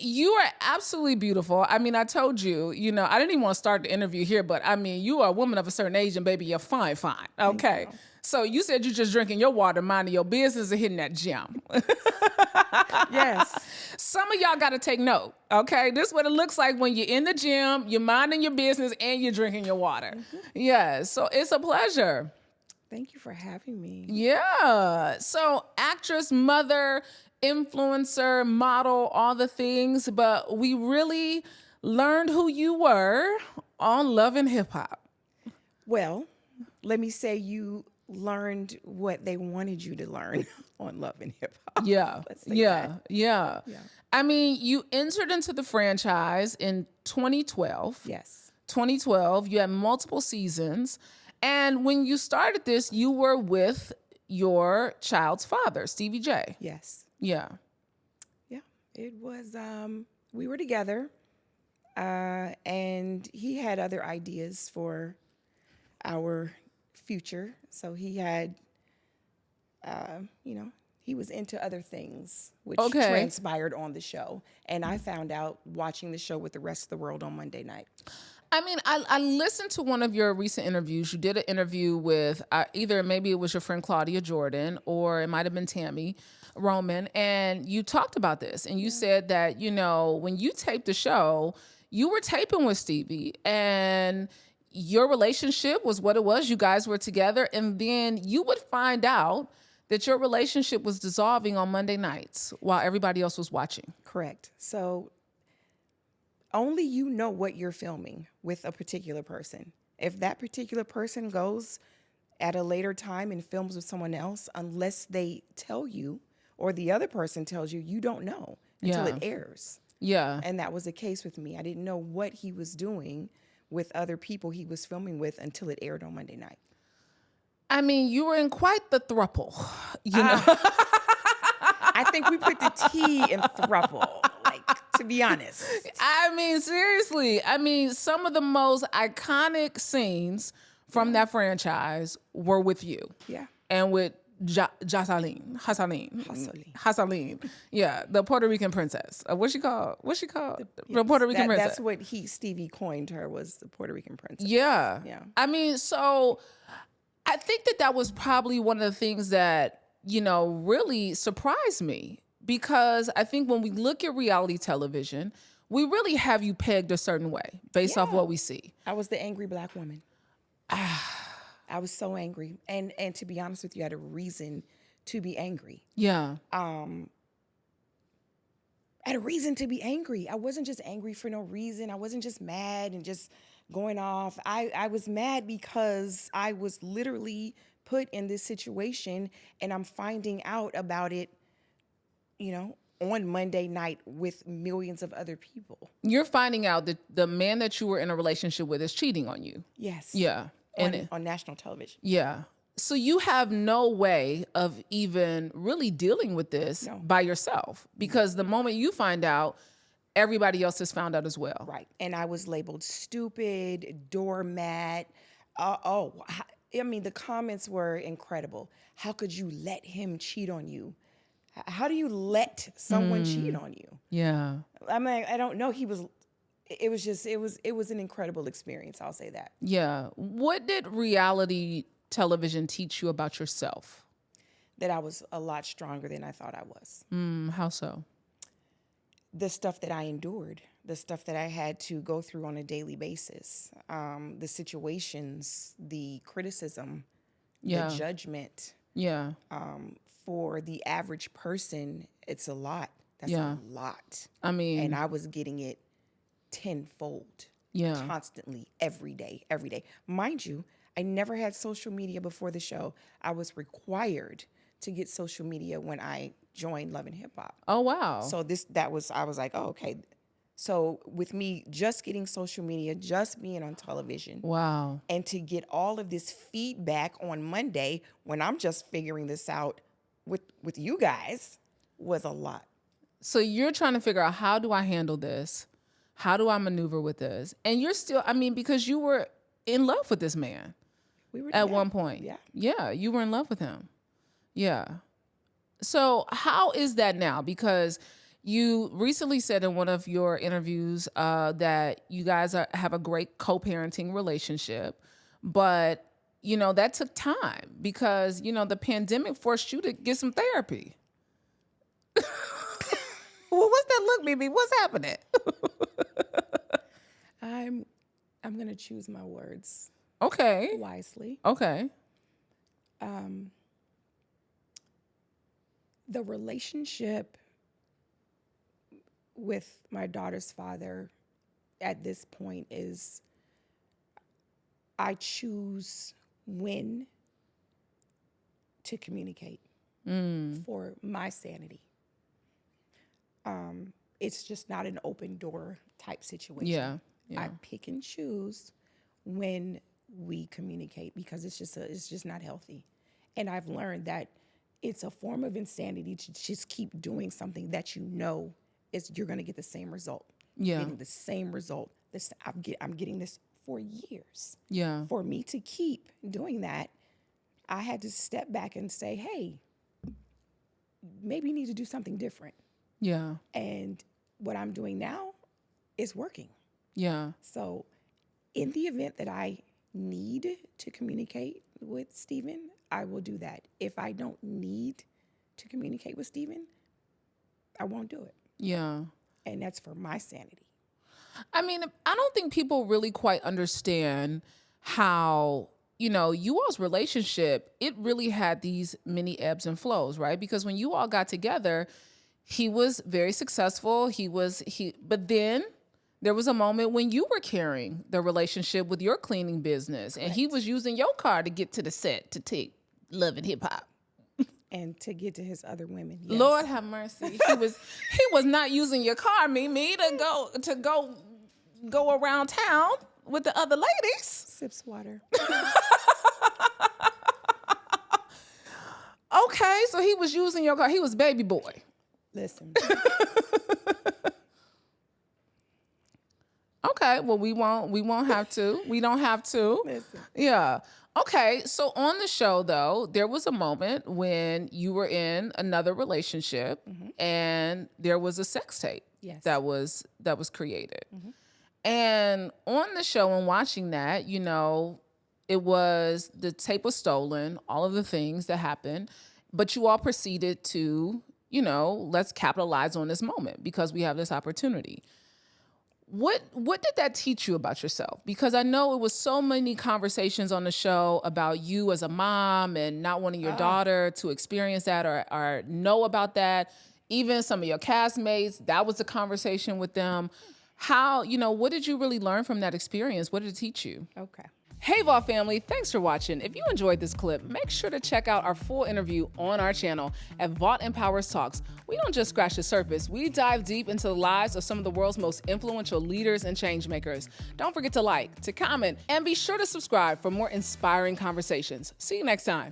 You are absolutely beautiful. I mean, I told you, I didn't even want to start the interview here, but I mean, you are a woman of a certain age and baby, you're fine. Okay. So you said you're just drinking your water, minding your business and hitting that gym. Yes. Some of y'all got to take note. Okay. This is what it looks like when you're in the gym, you're minding your business and you're drinking your water. Yeah. So it's a pleasure. Thank you for having me. Yeah. So actress, mother, influencer, model, all the things, but we really learned who you were on Love and Hip Hop. Well, let me say you learned what they wanted you to learn on Love and Hip Hop. Yeah. Let's say that. Yeah. I mean, you entered into the franchise in 2012. Yes. 2012, you had multiple seasons. And when you started this, you were with your child's father, Stevie J. Yes. Yeah. Yeah. It was, we were together, and he had other ideas for our future. So he had, he was into other things, which transpired on the show. And I found out watching the show with the rest of the world on Monday night. I mean, I listened to one of your recent interviews. You did an interview with either maybe it was your friend Claudia Jordan or it might have been Tammy Roman. And you talked about this and you said that, when you taped the show, you were taping with Stevie and your relationship was what it was. You guys were together. And then you would find out that your relationship was dissolving on Monday nights while everybody else was watching. Correct. So only you know what you're filming with a particular person. If that particular person goes at a later time and films with someone else, unless they tell you or the other person tells you, you don't know until it airs. Yeah. And that was the case with me. I didn't know what he was doing with other people he was filming with until it aired on Monday night. I mean, you were in quite the throuple, you know. I think we put the T in throuple, to be honest. I mean, seriously. I mean, some of the most iconic scenes from that franchise were with you. Yeah. And with Hassaline. Yeah, the Puerto Rican princess. What's she called? The Puerto Rican princess. That's what Stevie coined her, was the Puerto Rican princess. Yeah. Yeah. I mean, so I think that was probably one of the things that, really surprised me. Because I think when we look at reality television, we really have you pegged a certain way based off what we see. I was the angry Black woman. I was so angry. And to be honest with you, I had a reason to be angry. Yeah. I had a reason to be angry. I wasn't just angry for no reason. I wasn't just mad and just going off. I was mad because I was literally put in this situation and I'm finding out about it, on Monday night with millions of other people. You're finding out that the man that you were in a relationship with is cheating on you. Yes. Yeah. On national television. Yeah. So you have no way of even really dealing with this by yourself because the moment you find out, everybody else has found out as well. Right. And I was labeled stupid, doormat. The comments were incredible. How could you let him cheat on you? How do you let someone cheat on you? Yeah. I mean, I don't know. It was an incredible experience. I'll say that. Yeah. What did reality television teach you about yourself? That I was a lot stronger than I thought I was. How so? The stuff that I endured, the stuff that I had to go through on a daily basis, the situations, the criticism, the judgment. Yeah. For the average person, it's a lot. That's a lot. I mean, and I was getting it tenfold. Yeah. Constantly, every day. Mind you, I never had social media before the show. I was required to get social media when I joined Love and Hip Hop. Oh, wow. So I was like, oh, okay. So with me just getting social media, just being on television. Wow. And to get all of this feedback on Monday when I'm just figuring this out with you guys was a lot. So you're trying to figure out, how do I handle this? How do I maneuver with this? And you're still, because you were in love with this man. We were at one point. Yeah. Yeah, you were in love with him. Yeah. So how is that now? Because You recently said in one of your interviews that you guys have a great co-parenting relationship, but that took time because the pandemic forced you to get some therapy. Well, what's that look, Mimi? What's happening? I'm gonna choose my words Okay. wisely. Okay. The relationship with my daughter's father at this point is I choose when to communicate for my sanity. It's just not an open door type situation. Yeah. I pick and choose when we communicate because it's just not healthy. And I've learned that it's a form of insanity to just keep doing something that you're going to get the same result. Yeah. Getting the same result. I'm getting this for years. Yeah. For me to keep doing that, I had to step back and say, hey, maybe you need to do something different. Yeah. And what I'm doing now is working. Yeah. So in the event that I need to communicate with Stephen, I will do that. If I don't need to communicate with Stephen, I won't do it. Yeah. And that's for my sanity. I mean, I don't think people really quite understand how, you all's relationship, it really had these many ebbs and flows, right? Because when you all got together, he was very successful. But then there was a moment when you were carrying the relationship with your cleaning business. Correct. And he was using your car to get to the set to take Love and Hip Hop. And to get to his other women. Yes. Lord have mercy. He was not using your car, Mimi, to go around town with the other ladies. Sips water. Okay, so he was using your car. He was baby boy. Listen. Okay, well we won't have to. We don't have to. Listen. Yeah. Okay, so on the show though, there was a moment when you were in another relationship and there was a sex tape that was created. And on the show and watching that, it was the tape was stolen, all of the things that happened, but you all proceeded to, let's capitalize on this moment because we have this opportunity. What did that teach you about yourself? Because I know it was so many conversations on the show about you as a mom and not wanting your daughter to experience that or know about that. Even some of your castmates, that was a conversation with them. How, what did you really learn from that experience? What did it teach you? Okay. Hey, Vault family, thanks for watching. If you enjoyed this clip, make sure to check out our full interview on our channel at Vault Empowers Talks. We don't just scratch the surface. We dive deep into the lives of some of the world's most influential leaders and change makers. Don't forget to like, to comment, and be sure to subscribe for more inspiring conversations. See you next time.